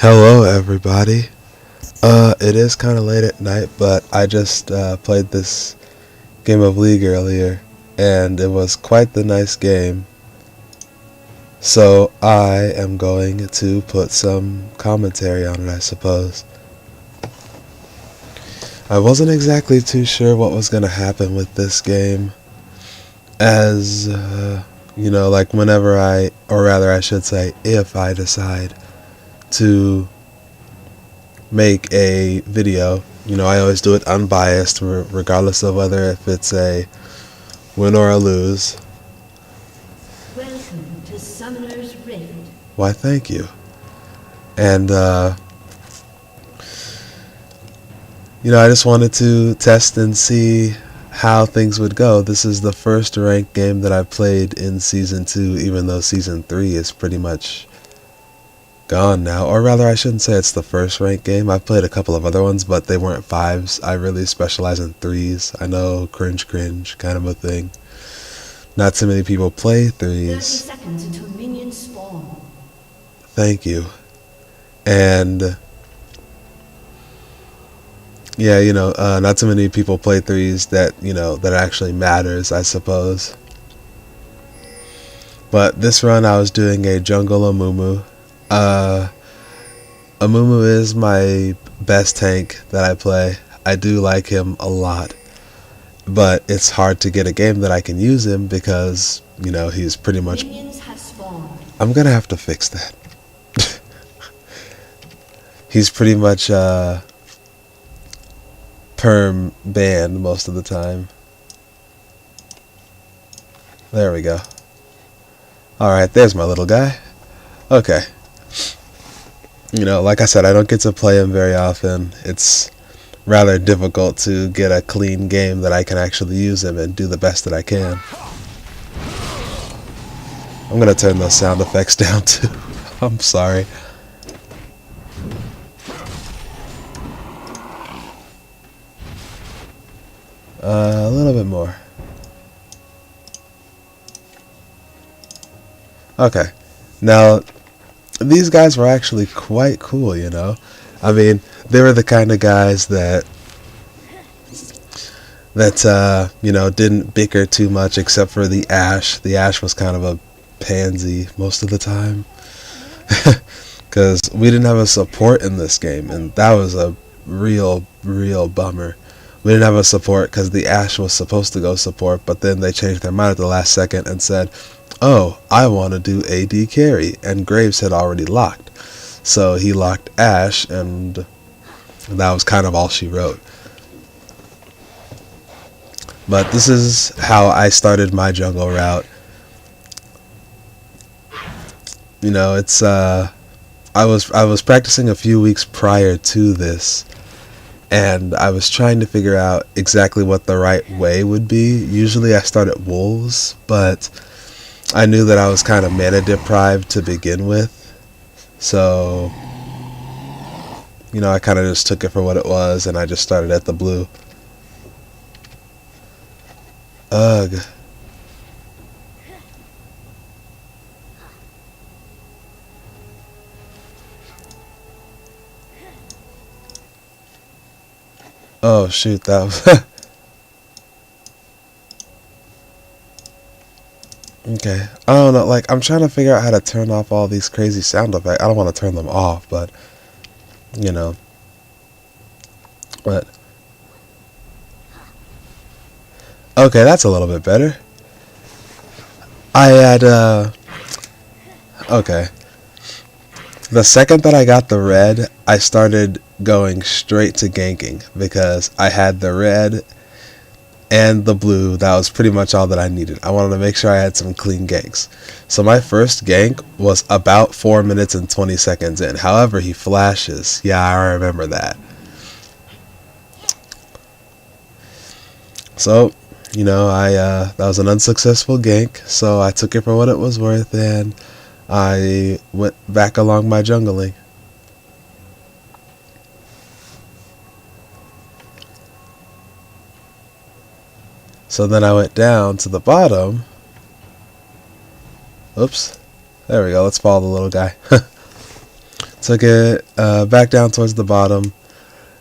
Hello everybody. It is kind of late at night, but I just played this game of League earlier, and it was quite the nice game. So I am going to put some commentary on it, I suppose. I wasn't exactly too sure what was going to happen with this game, as, like whenever or rather I should say, if I decide to make a video, I always do it unbiased, regardless of whether if it's a win or a lose. Welcome to Summoner's Rift. Why, thank you. And I just wanted to test and see how things would go. This is the first ranked game that I played in Season 2, even though Season 3 is pretty much gone now. Or rather, I shouldn't say it's the first ranked game. I've played a couple of other ones, but they weren't 5s. I really specialize in 3s. I know, cringe kind of a thing. Not too many people play 3s. 30 seconds until minions spawn. Thank you. And yeah, not too many people play 3s that actually matters, I suppose. But this run I was doing a jungle Amumu. Amumu is my best tank that I play. I do like him a lot. But it's hard to get a game that I can use him because, he's pretty much... Minions have spawned. I'm gonna have to fix that. He's pretty much, perm banned most of the time. There we go. Alright, there's my little guy. Okay. Like I said, I don't get to play him very often. It's rather difficult to get a clean game that I can actually use him and do the best that I can. I'm gonna turn those sound effects down too. I'm sorry. A little bit more. Okay. Now, these guys were actually quite cool, I mean, they were the kind of guys that didn't bicker too much except for the Ashe. The Ashe was kind of a pansy most of the time. Because we didn't have a support in this game, and that was a real bummer. We didn't have a support because the Ashe was supposed to go support, but then they changed their mind at the last second and said, oh, I want to do AD carry, and Graves had already locked. So he locked Ashe, and that was kind of all she wrote. But this is how I started my jungle route. It's I was practicing a few weeks prior to this, and I was trying to figure out exactly what the right way would be. Usually I start at wolves, but I knew that I was kind of mana deprived to begin with. So, I kind of just took it for what it was, and I just started at the blue. Ugh. Oh shoot, that was... Okay, I don't know, I'm trying to figure out how to turn off all these crazy sound effects. I don't want to turn them off, but, but... Okay, that's a little bit better. I had, okay. The second that I got the red, I started going straight to ganking, because I had the red and the blue. That was pretty much all that I needed. I wanted to make sure I had some clean ganks. So my first gank was about 4 minutes and 20 seconds in. However, he flashes. Yeah, I remember that. So, that was an unsuccessful gank, so I took it for what it was worth, and I went back along my jungling. So then I went down to the bottom. Oops. There we go. Let's follow the little guy. took it back down towards the bottom.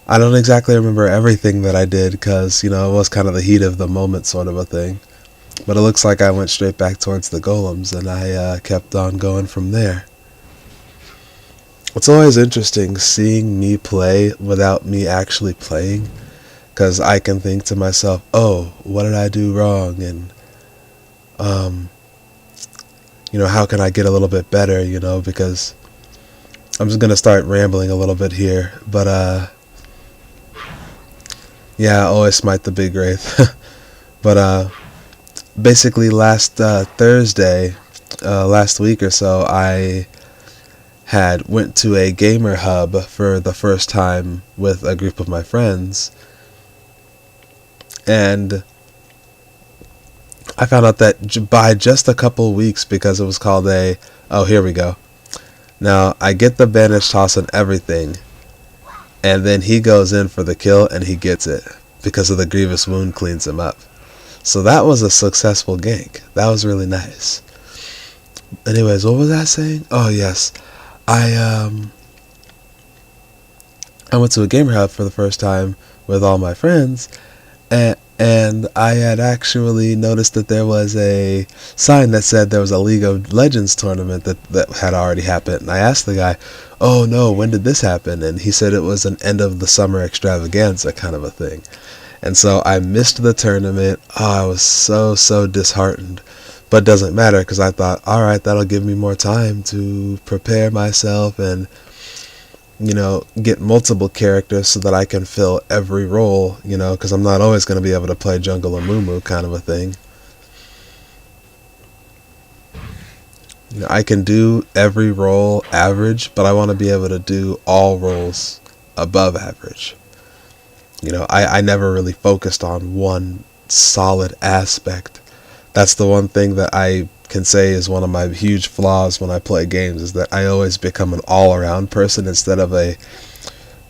I don't exactly remember everything that I did because, it was kind of the heat of the moment sort of a thing. But it looks like I went straight back towards the golems, and I kept on going from there. It's always interesting seeing me play without me actually playing, because I can think to myself, oh, what did I do wrong? And, how can I get a little bit better, because I'm just going to start rambling a little bit here. But, yeah, I always smite the big wraith. But, basically last Thursday, last week or so, I went to a gamer hub for the first time with a group of my friends, and I found out that by just a couple weeks, because it was called oh, here we go. Now, I get the bandage toss and everything, and then he goes in for the kill and he gets it because of the grievous wound cleans him up. So that was a successful gank. That was really nice. Anyways, what was I saying? Oh, yes. I went to a gamer hub for the first time with all my friends, and I had actually noticed that there was a sign that said there was a League of Legends tournament that had already happened. And I asked the guy, oh no, when did this happen? And he said it was an end of the summer extravaganza kind of a thing. And so I missed the tournament. Oh, I was so disheartened. But it doesn't matter, because I thought, alright, that'll give me more time to prepare myself and, get multiple characters so that I can fill every role, because I'm not always going to be able to play jungle Amumu kind of a thing. I can do every role average, but I want to be able to do all roles above average. I never really focused on one solid aspect. That's the one thing that I can say is one of my huge flaws when I play games, is that I always become an all-around person instead of a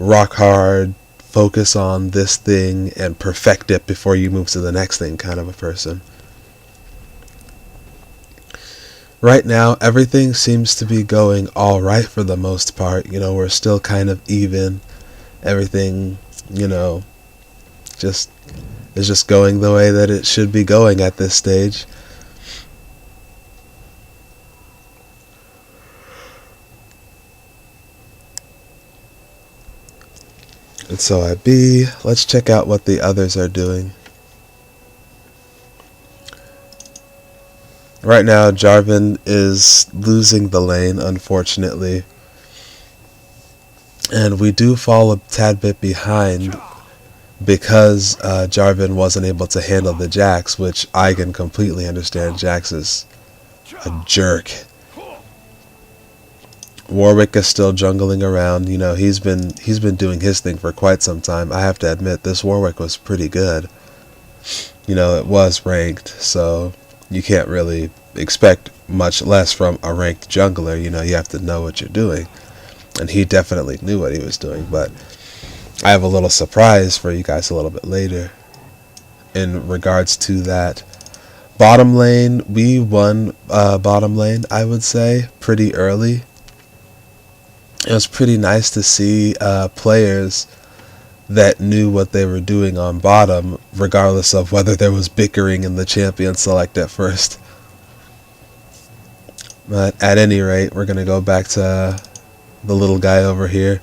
rock-hard, focus on this thing and perfect it before you move to the next thing kind of a person. Right now, everything seems to be going alright for the most part. We're still kind of even. Everything, is just going the way that it should be going at this stage. And so at B, let's check out what the others are doing. Right now, Jarvan is losing the lane, unfortunately. And we do fall a tad bit behind because Jarvan wasn't able to handle the Jax, which I can completely understand. Jax is a jerk. Warwick is still jungling around. He's been doing his thing for quite some time. I have to admit, this Warwick was pretty good. It was ranked, so you can't really expect much less from a ranked jungler. You have to know what you're doing. And he definitely knew what he was doing, but I have a little surprise for you guys a little bit later in regards to that. Bottom lane, we won bottom lane, I would say, pretty early. It was pretty nice to see players that knew what they were doing on bottom, regardless of whether there was bickering in the champion select at first. But at any rate, we're going to go back to the little guy over here.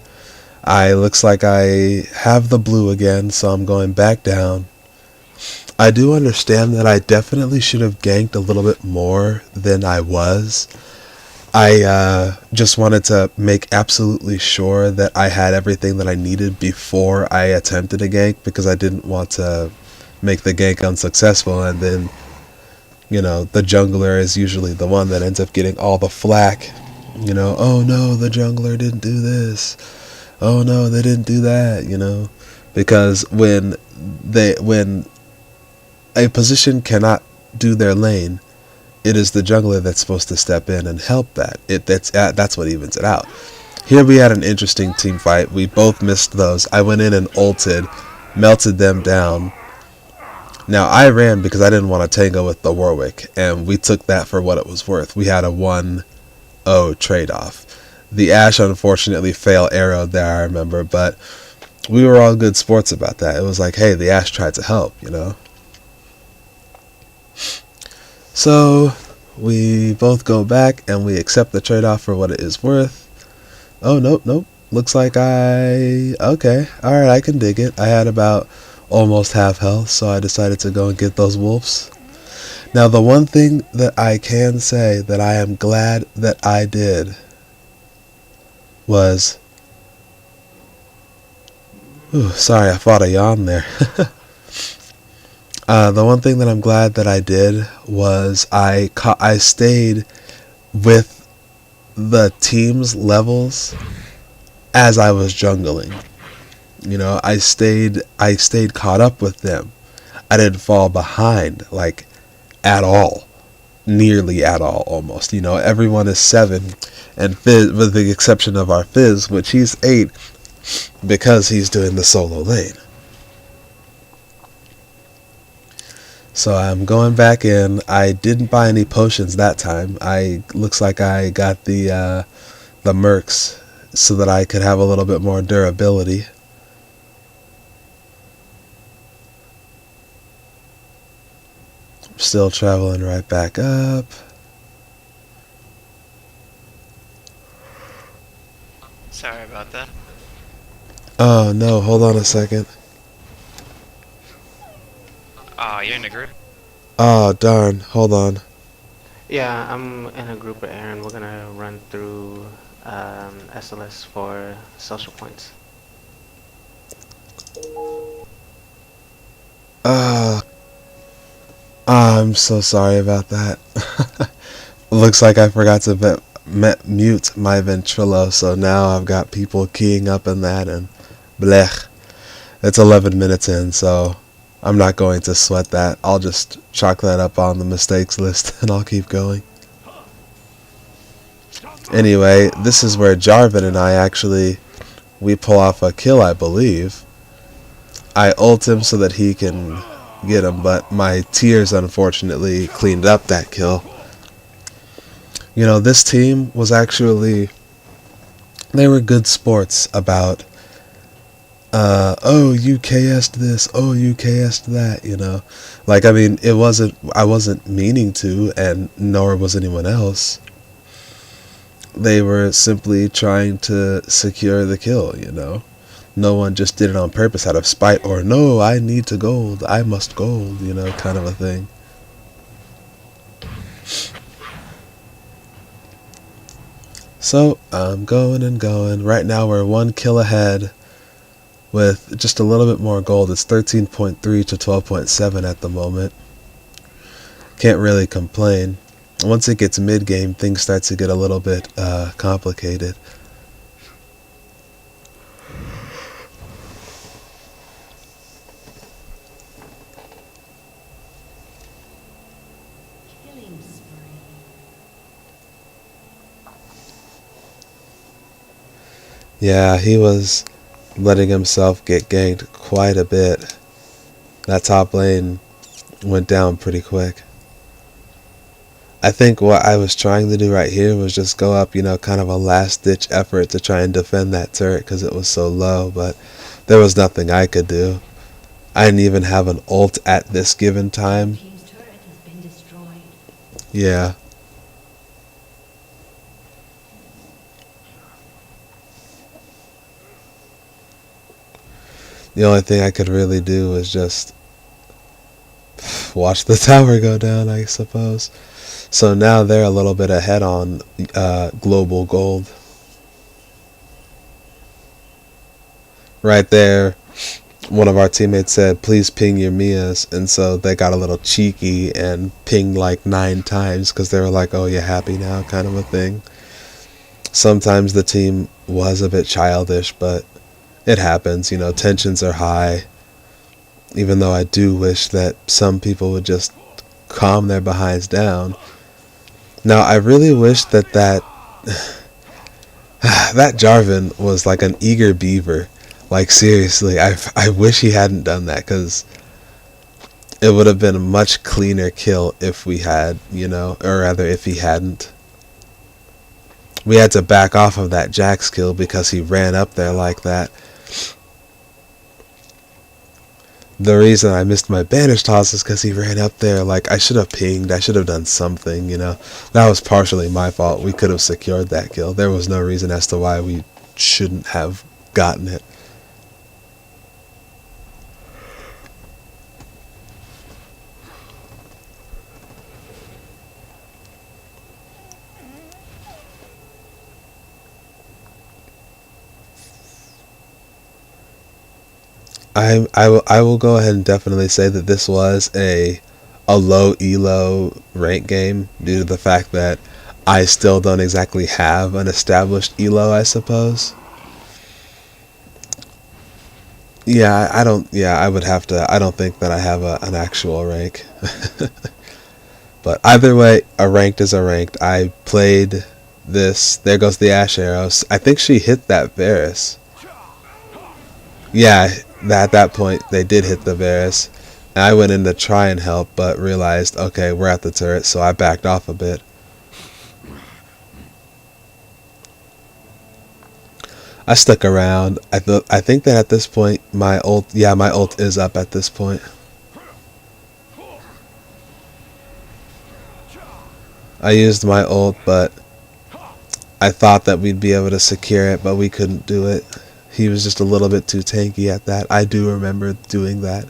Looks like I have the blue again, so I'm going back down. I do understand that I definitely should have ganked a little bit more than I was. I just wanted to make absolutely sure that I had everything that I needed before I attempted a gank, because I didn't want to make the gank unsuccessful, and then, the jungler is usually the one that ends up getting all the flack. Oh no, the jungler didn't do this. Oh no, they didn't do that, because when a position cannot do their lane, it is the jungler that's supposed to step in and help that. That's what evens it out. Here we had an interesting team fight. We both missed those. I went in and ulted, melted them down. Now I ran because I didn't want to tango with the Warwick, and we took that for what it was worth. We had a 1-0 trade-off. The Ashe unfortunately fail arrowed there, I remember, but we were all good sports about that. It was like, hey, the Ashe tried to help, you know? So, we both go back and we accept the trade-off for what it is worth. Oh, nope. Looks like okay, alright, I can dig it. I had about almost half health, so I decided to go and get those wolves. Now, the one thing that I can say that I am glad that I did was... Ooh, sorry, I fought a yawn there. The one thing that I'm glad that I did was I stayed with the team's levels as I was jungling. You know, I stayed caught up with them. I didn't fall behind, like, at all. Nearly at all, almost. You know, everyone is 7, and Fizz, with the exception of our Fizz, which he's 8, because he's doing the solo lane. So I'm going back in. I didn't buy any potions that time. Looks like I got the mercs so that I could have a little bit more durability. Still traveling right back up. Sorry about that. Oh no, hold on a second. You're in a group? Oh darn, hold on. Yeah, I'm in a group with Aaron. We're gonna run through SLS for social points. I'm so sorry about that. Looks like I forgot to mute my ventrilo, so now I've got people keying up in that, and blech. It's 11 minutes in, so I'm not going to sweat that. I'll just chalk that up on the mistakes list, and I'll keep going. Anyway, this is where Jarvan and I we pull off a kill, I believe. I ult him so that he can get him, but my tears unfortunately cleaned up that kill. You know, this team was actually, they were good sports about, oh, you KS'd this, oh, you KS'd that, you know. Like, I mean, I wasn't meaning to, and nor was anyone else. They were simply trying to secure the kill, you know. No one just did it on purpose out of spite or, no, I need to gold, I must gold, you know, kind of a thing. So, I'm going and going. Right now we're 1 kill ahead with just a little bit more gold. It's 13.3 to 12.7 at the moment. Can't really complain. Once it gets mid-game, things start to get a little bit complicated. Killing spree. Yeah, he was letting himself get ganked quite a bit. That top lane went down pretty quick. I think what I was trying to do right here was just go up, you know, kind of a last-ditch effort to try and defend that turret because it was so low, but there was nothing I could do. I didn't even have an ult at this given time. Team's turret has been destroyed. Yeah. The only thing I could really do was just watch the tower go down, I suppose. So now they're a little bit ahead on global gold. Right there, one of our teammates said, please ping your Mias. And so they got a little cheeky and pinged like 9 times because they were like, oh, you happy now, kind of a thing. Sometimes the team was a bit childish, but it happens, you know, tensions are high. Even though I do wish that some people would just calm their behinds down. Now, I really wish that that Jarvan was like an eager beaver. Like, seriously, I wish he hadn't done that, because it would have been a much cleaner kill if we had, you know, or rather if he hadn't. We had to back off of that Jax kill because he ran up there like that. The reason I missed my bandage toss is because he ran up there. Like, I should have pinged. I should have done something, you know. That was partially my fault. We could have secured that kill. There was no reason as to why we shouldn't have gotten it. I will go ahead and definitely say that this was a low elo rank game due to the fact that I still don't exactly have an established elo, I suppose. Yeah, I would have to. I don't think that I have an actual rank. But either way, a ranked is a ranked. I played this. There goes the Ash arrows. I think she hit that Varus. Yeah, at that point they did hit the Varus. And I went in to try and help, but realized, okay, we're at the turret, so I backed off a bit. I stuck around. I think that at this point my ult is up at this point. I used my ult, but I thought that we'd be able to secure it, but we couldn't do it. He was just a little bit too tanky at that. I do remember doing that.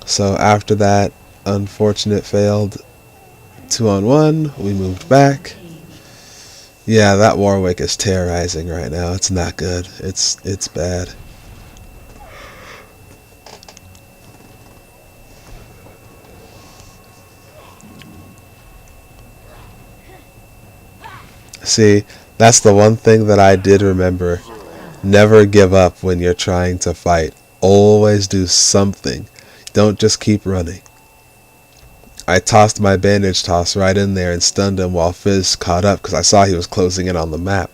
So after that unfortunate failed 2-on-1, we moved back. Yeah, that Warwick is terrorizing right now. It's not good. It's bad. See, that's the one thing that I did remember. Never give up when you're trying to fight. Always do something. Don't just keep running. I tossed my bandage toss right in there and stunned him while Fizz caught up because I saw he was closing in on the map.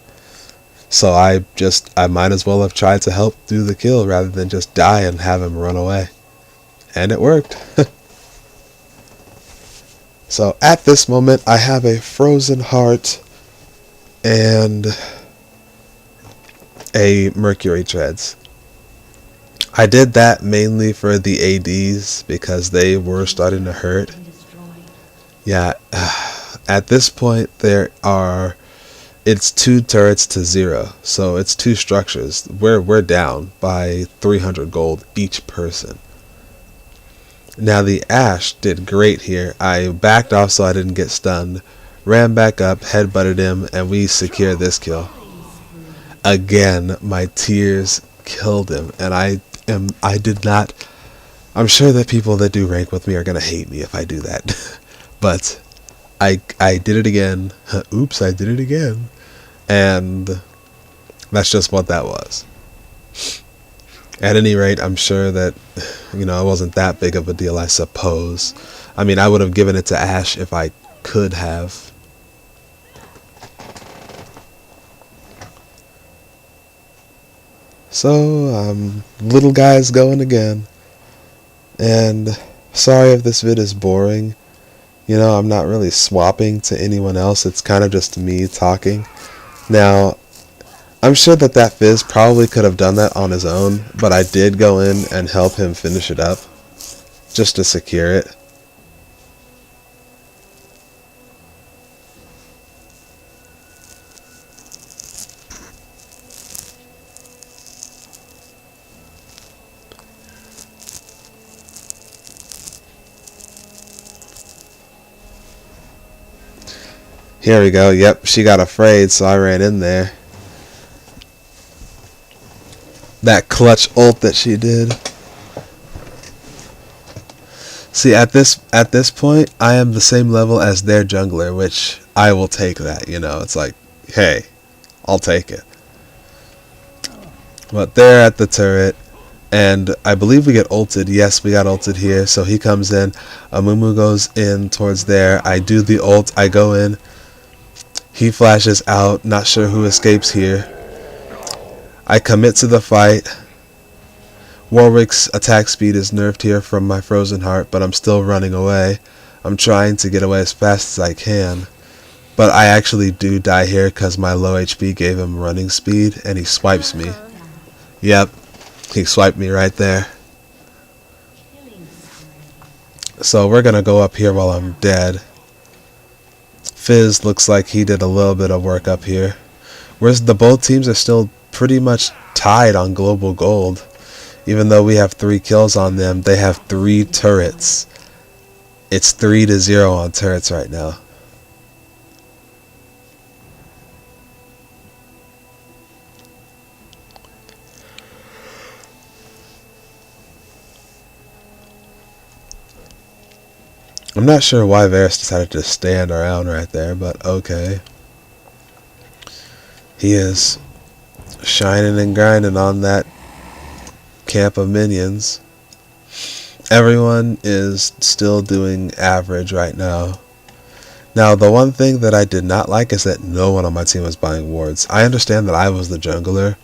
So I might as well have tried to help do the kill rather than just die and have him run away. And it worked. So at this moment I have a frozen heart and a Mercury Treads. I did that mainly for the ADs because they were starting to hurt. Yeah, at this point it's 2 turrets to 0, so it's 2 structures. We're down by 300 gold each person. Now the Ashe did great here. I backed off so I didn't get stunned, ran back up, headbutted him, and we secured this kill. Again, my tears killed him, and I'm sure that people that do rank with me are gonna hate me if I do that. But I did it again. Oops, I did it again. And that's just what that was. At any rate, I'm sure that, it wasn't that big of a deal, I suppose. I mean, I would have given it to Ashe if I could have. So, little guy's going again. And sorry if this vid is boring. I'm not really swapping to anyone else. It's kind of just me talking. Now, I'm sure that Fizz probably could have done that on his own, but I did go in and help him finish it up, just to secure it. Here we go. Yep, she got afraid, so I ran in there. That clutch ult that she did. See, at this point, I am the same level as their jungler, which I will take that. It's like, hey, I'll take it. But they're at the turret, and I believe we get ulted. Yes, we got ulted here. So he comes in. Amumu goes in towards there. I do the ult. I go in. He flashes out, not sure who escapes here. I commit to the fight. Warwick's attack speed is nerfed here from my frozen heart, but I'm still running away. I'm trying to get away as fast as I can. But I actually do die here because my low HP gave him running speed, and he swipes me. Yep, he swiped me right there. Killing spree. So we're gonna go up here while I'm dead. Fizz looks like he did a little bit of work up here. Whereas the both teams are still pretty much tied on global gold. Even though we have 3 kills on them, they have 3 turrets. It's 3-0 on turrets right now. I'm not sure why Varus decided to stand around right there, but okay. He is shining and grinding on that camp of minions. Everyone is still doing average right now. Now, the one thing that I did not like is that no one on my team was buying wards. I understand that I was the jungler,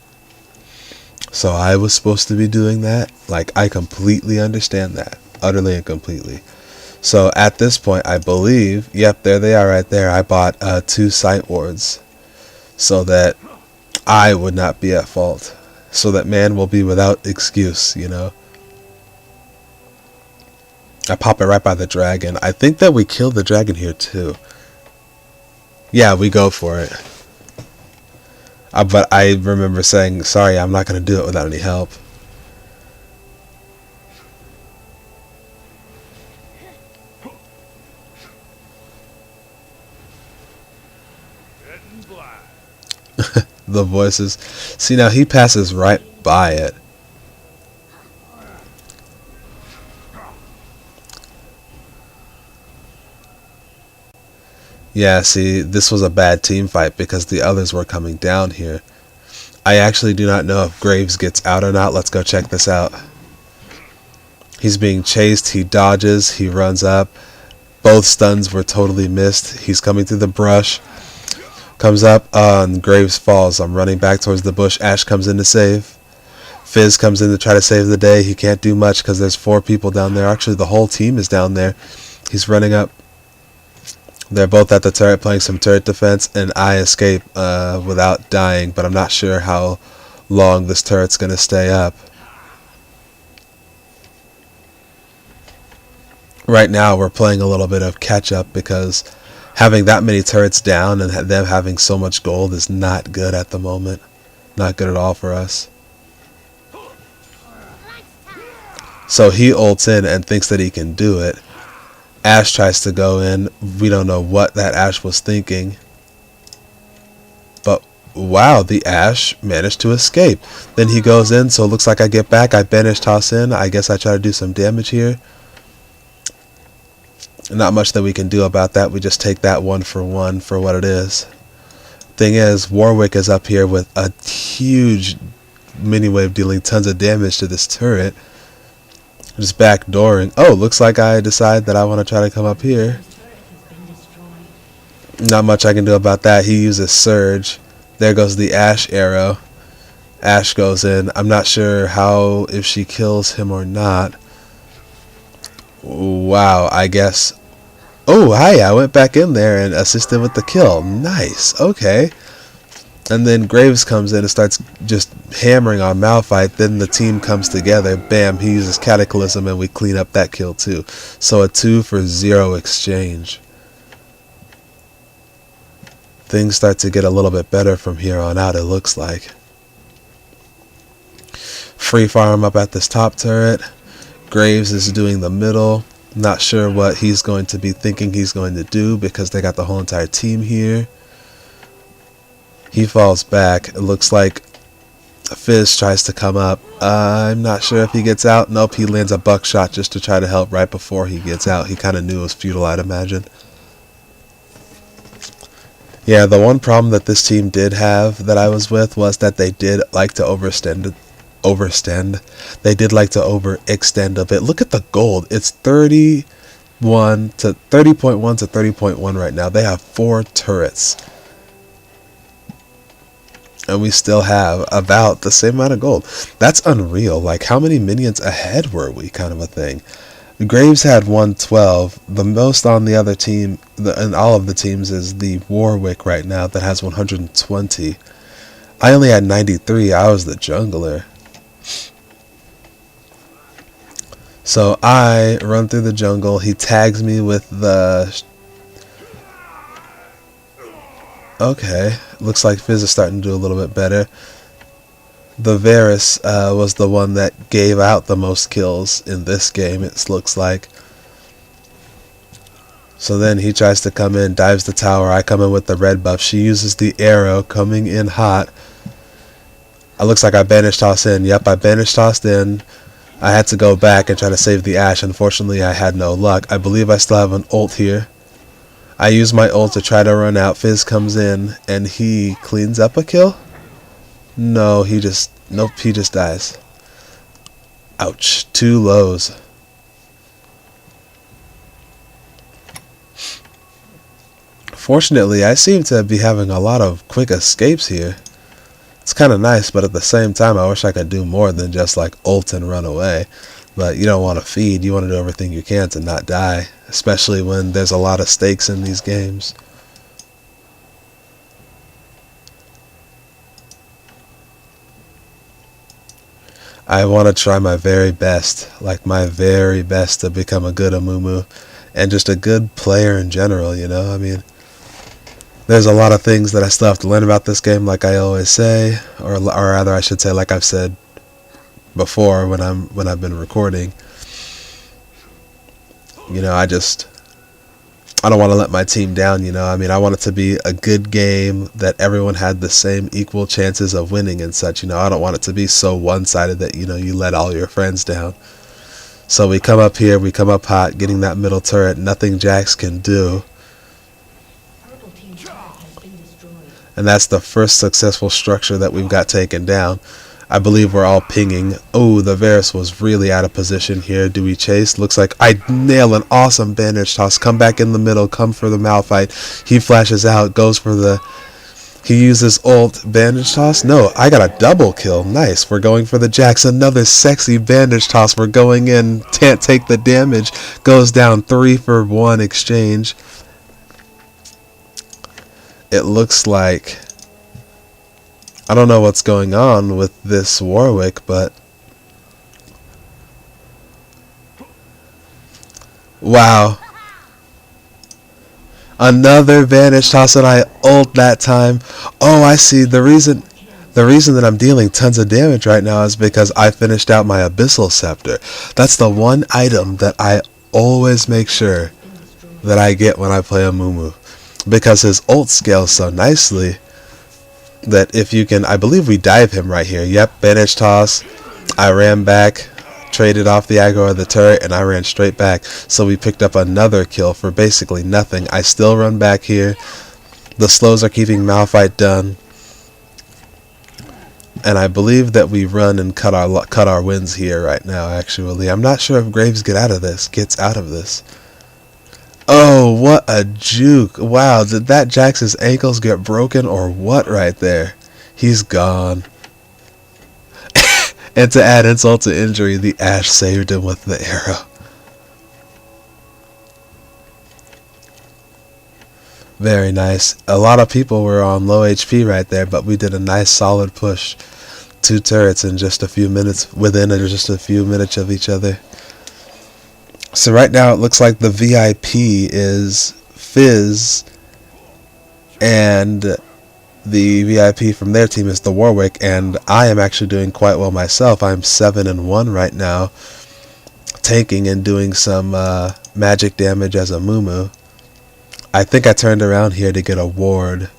so I was supposed to be doing that. Like, I completely understand that. Utterly and completely. So at this point, I believe, yep, there they are right there. I bought 2 sight wards so that I would not be at fault. So that man will be without excuse, you know. I pop it right by the dragon. I think that we killed the dragon here too. Yeah, we go for it. But I remember saying, sorry, I'm not going to do it without any help. The voices. See, now he passes right by it. Yeah, see, this was a bad team fight because the others were coming down here. I actually do not know if Graves gets out or not. Let's go check this out. He's being chased. He dodges. He runs up. Both stuns were totally missed. He's coming through the brush. Comes up, and Graves falls. I'm running back towards the bush. Ashe comes in to save. Fizz comes in to try to save the day. He can't do much because there's 4 people down there. Actually, the whole team is down there. He's running up. They're both at the turret playing some turret defense, and I escape without dying, but I'm not sure how long this turret's going to stay up. Right now, we're playing a little bit of catch-up because having that many turrets down and them having so much gold is not good at the moment. Not good at all for us. So he ults in and thinks that he can do it. Ashe tries to go in. We don't know what that Ashe was thinking. But wow, the Ashe managed to escape. Then he goes in, so it looks like I get back. I banish toss in. I guess I try to do some damage here. Not much that we can do about that. We just take that 1-for-1 for what it is. Thing is, Warwick is up here with a huge mini wave dealing tons of damage to this turret. Just backdooring. Oh, looks like I decide that I want to try to come up here. This turret has been destroyed. Not much I can do about that. He uses Surge. There goes the Ashe arrow. Ashe goes in. I'm not sure how, if she kills him or not. Wow, I guess. Oh, hi, I went back in there and assisted with the kill. Nice, okay. And then Graves comes in and starts just hammering on Malphite. Then the team comes together. Bam, he uses Cataclysm and we clean up that kill too. So a 2-for-0 exchange. Things start to get a little bit better from here on out, it looks like. Free farm up at this top turret. Graves is doing the middle. Not sure what he's going to be thinking he's going to do because they got the whole entire team here. He falls back. It looks like Fizz tries to come up. I'm not sure if he gets out. Nope, he lands a buckshot just to try to help right before he gets out. He kind of knew it was futile, I'd imagine. Yeah, the one problem that this team did have that I was with was that they did like to overextend. They did like to overextend a bit. Look at the gold. It's 30.1 to 30.1 right now. They have 4 turrets. And we still have about the same amount of gold. That's unreal. Like, how many minions ahead were we, kind of a thing. Graves had 112. The most on the other team, and all of the teams, is the Warwick right now that has 120. I only had 93. I was the jungler. So I run through the jungle. He tags me with the... Okay, looks like Fizz is starting to do a little bit better. The Varus was the one that gave out the most kills in this game, it looks like. So then he tries to come in, dives the tower. I come in with the red buff. She uses the arrow, coming in hot. It looks like I banish toss in. Yep, I banish tossed in. I had to go back and try to save the Ashe. Unfortunately, I had no luck. I believe I still have an ult here. I use my ult to try to run out. Fizz comes in, and he cleans up a kill? No, he just... Nope, he just dies. Ouch. 2 lows. Fortunately, I seem to be having a lot of quick escapes here. It's kind of nice, but at the same time, I wish I could do more than just like ult and run away. But you don't want to feed. You want to do everything you can to not die, especially when there's a lot of stakes in these games. I want to try my very best, like my very best, to become a good Amumu and just a good player in general, you know? I mean, there's a lot of things that I still have to learn about this game, like I always say, or rather I should say like I've said before when I've been recording. You know, I don't want to let my team down, you know. I mean, I want it to be a good game that everyone had the same equal chances of winning and such, you know. I don't want it to be so one-sided that, you know, you let all your friends down. So we come up here, we come up hot, getting that middle turret, nothing Jax can do. Purple team's turret has been destroyed. And that's the first successful structure that we've got taken down. I believe we're all pinging. Oh, the Varus was really out of position here. Do we chase? Looks like I nail an awesome bandage toss. Come back in the middle. Come for the Malphite. He flashes out. Goes for the... He uses ult. Bandage toss? No, I got a double kill. Nice. We're going for the Jax. Another sexy bandage toss. We're going in. Can't take the damage. Goes down 3 for 1 exchange. It looks like... I don't know what's going on with this Warwick, but... Wow. Another vanish toss, and I ult that time. Oh, I see. The reason that I'm dealing tons of damage right now is because I finished out my Abyssal Scepter. That's the one item that I always make sure that I get when I play Amumu, because his ult scales so nicely that if you can... I believe we dive him right here. Yep, bandage toss. I ran back, traded off the aggro of the turret, and I ran straight back. So we picked up another kill for basically nothing. I still run back here. The slows are keeping Malphite done. And I believe that we run and cut our wins here right now, actually. I'm not sure if Graves gets out of this. Oh, what a juke. Wow, did that Jax's ankles get broken or what right there? He's gone. And to add insult to injury, the Ashe saved him with the arrow. Very nice. A lot of people were on low HP right there, but we did a nice solid push. 2 turrets in just a few minutes, within just a few minutes of each other. So right now it looks like the VIP is Fizz, and the VIP from their team is the Warwick, and I am actually doing quite well myself. I'm 7-1 right now, tanking and doing some magic damage as a Amumu. I think I turned around here to get a ward.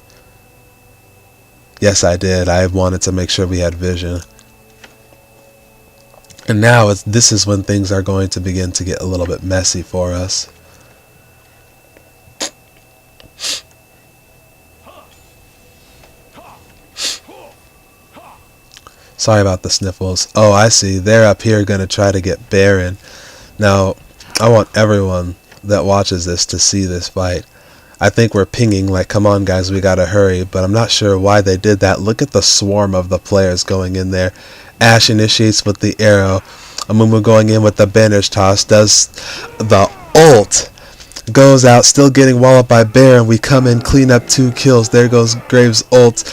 Yes, I did. I wanted to make sure we had vision. And now this is when things are going to begin to get a little bit messy for us. Sorry about the sniffles. Oh, I see. They're up here going to try to get Baron. Now, I want everyone that watches this to see this fight. I think we're pinging like, come on guys, we gotta hurry, but I'm not sure why they did that. Look at the swarm of the players going in there. Ashe initiates with the arrow. Amumu going in with the bandage toss, does the ult, goes out, still getting walloped by Baron. We come in, clean up 2 kills. There goes Graves' ult.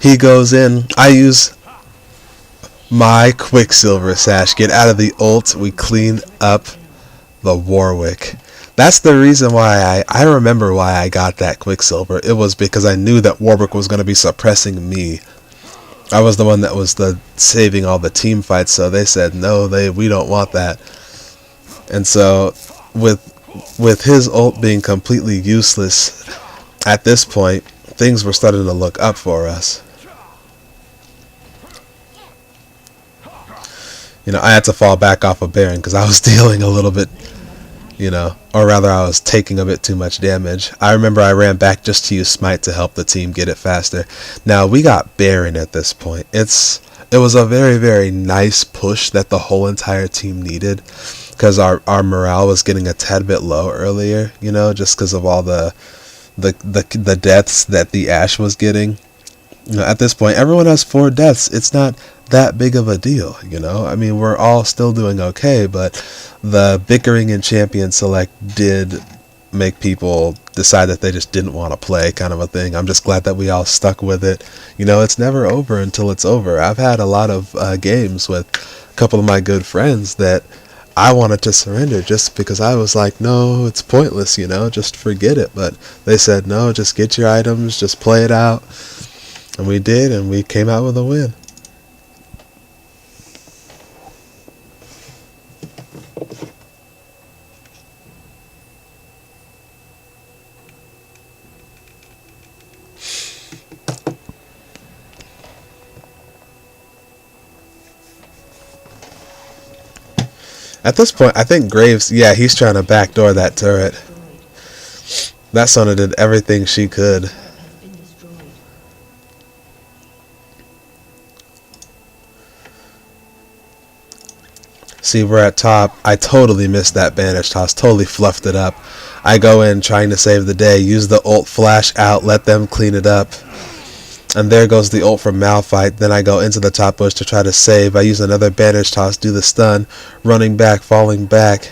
He goes in. I use my Quicksilver Sash. Get out of the ult. We clean up the Warwick. That's the reason why I remember why I got that Quicksilver. It was because I knew that Warwick was going to be suppressing me. I was the one that was saving all the team fights, so they said no, we don't want that. And so with his ult being completely useless at this point, things were starting to look up for us. You know, I had to fall back off of Baron because I was dealing a little bit, you know, or rather I was taking a bit too much damage. I remember I ran back just to use Smite to help the team get it faster. Now, we got Baron at this point. It was a very, very nice push that the whole entire team needed because our morale was getting a tad bit low earlier, you know, just because of all the deaths that the Ashe was getting. You know, at this point, everyone has 4 deaths. It's not that big of a deal, you know. I mean, we're all still doing okay, but the bickering in Champion Select did make people decide that they just didn't want to play, kind of a thing. I'm just glad that we all stuck with it. You know, it's never over until it's over. I've had a lot of games with a couple of my good friends that I wanted to surrender just because I was like, no, it's pointless, you know, just forget it. But they said, no, just get your items, just play it out. And we did, and we came out with a win. At this point, I think Graves, yeah, he's trying to backdoor that turret. That Sona did everything she could. See, we're at top. I totally missed that bandage toss. Totally fluffed it up. I go in trying to save the day. Use the ult, flash out, let them clean it up. And there goes the ult from Malphite. Then I go into the top bush to try to save. I use another bandage toss, do the stun. Running back, falling back.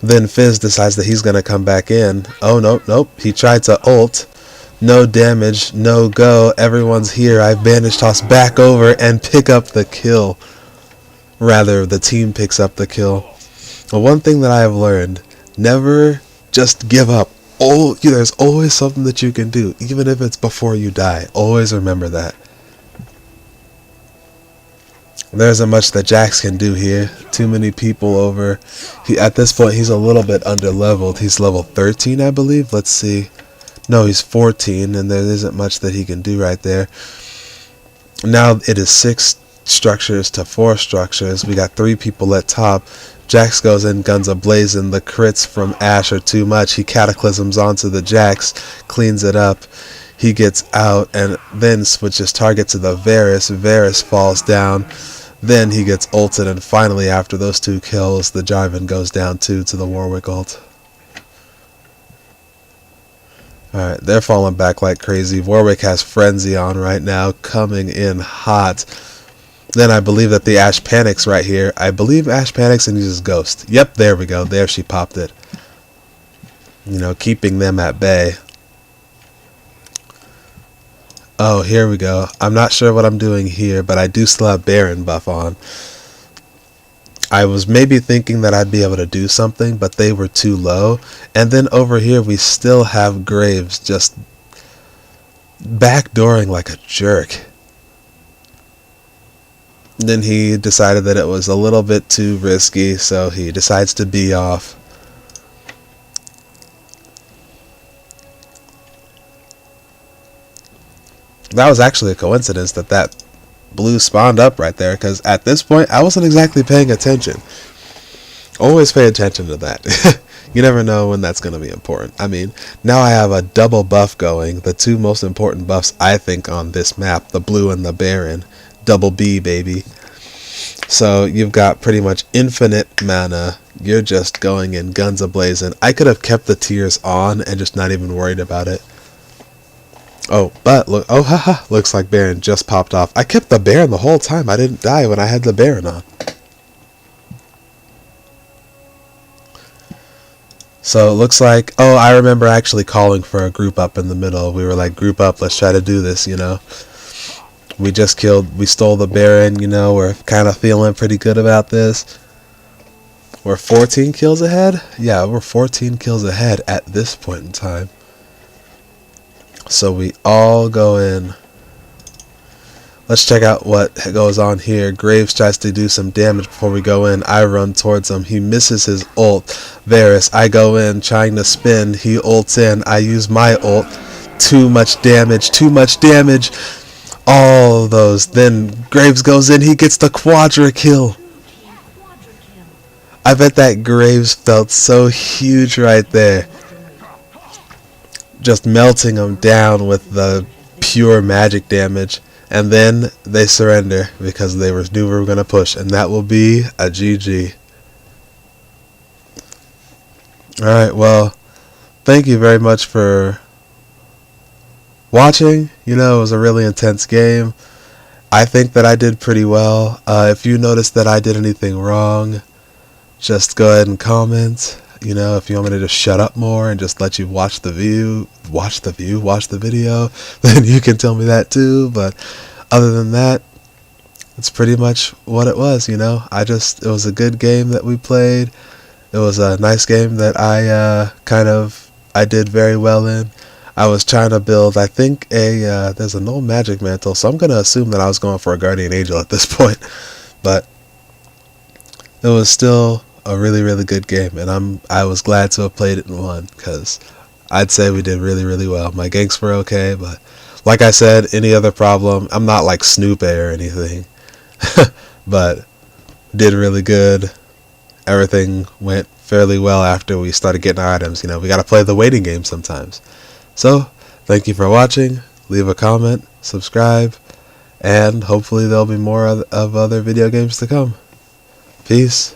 Then Fizz decides that he's going to come back in. Oh, nope. He tried to ult. No damage, no go. Everyone's here. I bandage toss back over and pick up the kill. Rather, the team picks up the kill. But one thing that I have learned, never just give up. There's always something that you can do, even if it's before you die. Always remember that. There isn't much that Jax can do here. Too many people over. At this point, he's a little bit under-leveled. He's level 13, I believe. Let's see. No, he's 14, and there isn't much that he can do right there. Now it is 6 structures to 4 structures. We got 3 people at top. Jax goes in, guns a-blazing. The crits from Ashe are too much. He cataclysms onto the Jax, cleans it up. He gets out and then switches target to the Varus. Varus falls down. Then he gets ulted, and finally, after those 2 kills, the Jarvan goes down too to the Warwick ult. Alright, they're falling back like crazy. Warwick has Frenzy on right now, coming in hot. Then I believe that the Ashe panics right here. I believe Ashe panics and uses Ghost. Yep, there we go. There she popped it. You know, keeping them at bay. Oh, here we go. I'm not sure what I'm doing here, but I do still have Baron buff on. I was maybe thinking that I'd be able to do something, but they were too low. And then over here, we still have Graves just backdooring like a jerk. Then he decided that it was a little bit too risky, so he decides to be off. That was actually a coincidence that blue spawned up right there, because at this point, I wasn't exactly paying attention. Always pay attention to that. You never know when that's going to be important. I mean, now I have a double buff going, the 2 most important buffs, I think, on this map, the blue and the Baron. Double B, baby. So you've got pretty much infinite mana. You're just going in guns a-blazing. I could have kept the tears on and just not even worried about it. Oh, but look, oh haha, looks like Baron just popped off. I kept the Baron the whole time. I didn't die when I had the Baron on. So it looks like, oh, I remember actually calling for a group up in the middle. We were like, group up, let's try to do this, you know. We stole the Baron, you know, we're kind of feeling pretty good about this. We're 14 kills ahead? Yeah, we're 14 kills ahead at this point in time. So we all go in. Let's check out what goes on here. Graves tries to do some damage before we go in. I run towards him. He misses his ult. Varus, I go in trying to spin. He ults in. I use my ult. Too much damage. Too much damage. All those. Then Graves goes in. He gets the quadra kill. I bet that Graves felt so huge right there. Just melting him down with the pure magic damage. And then they surrender because they knew we were going to push. And that will be a GG. Alright, well, thank you very much for watching. You know, it was a really intense game. I think that I did pretty well. If you noticed that I did anything wrong, just go ahead and comment. You know, if you want me to just shut up more and just let you watch the video, then you can tell me that too. But other than that, it's pretty much what it was, you know. It was a good game that we played. It was a nice game that I did very well in. I was trying to build, I think, there's a null magic mantle, so I'm going to assume that I was going for a guardian angel at this point. But it was still a really, really good game, and I was glad to have played it and won, because I'd say we did really, really well. My ganks were okay, but like I said, any other problem, I'm not like Snoop or anything, but did really good. Everything went fairly well after we started getting our items. You know, we got to play the waiting game sometimes. So, thank you for watching. Leave a comment, subscribe, and hopefully there'll be more of other video games to come. Peace.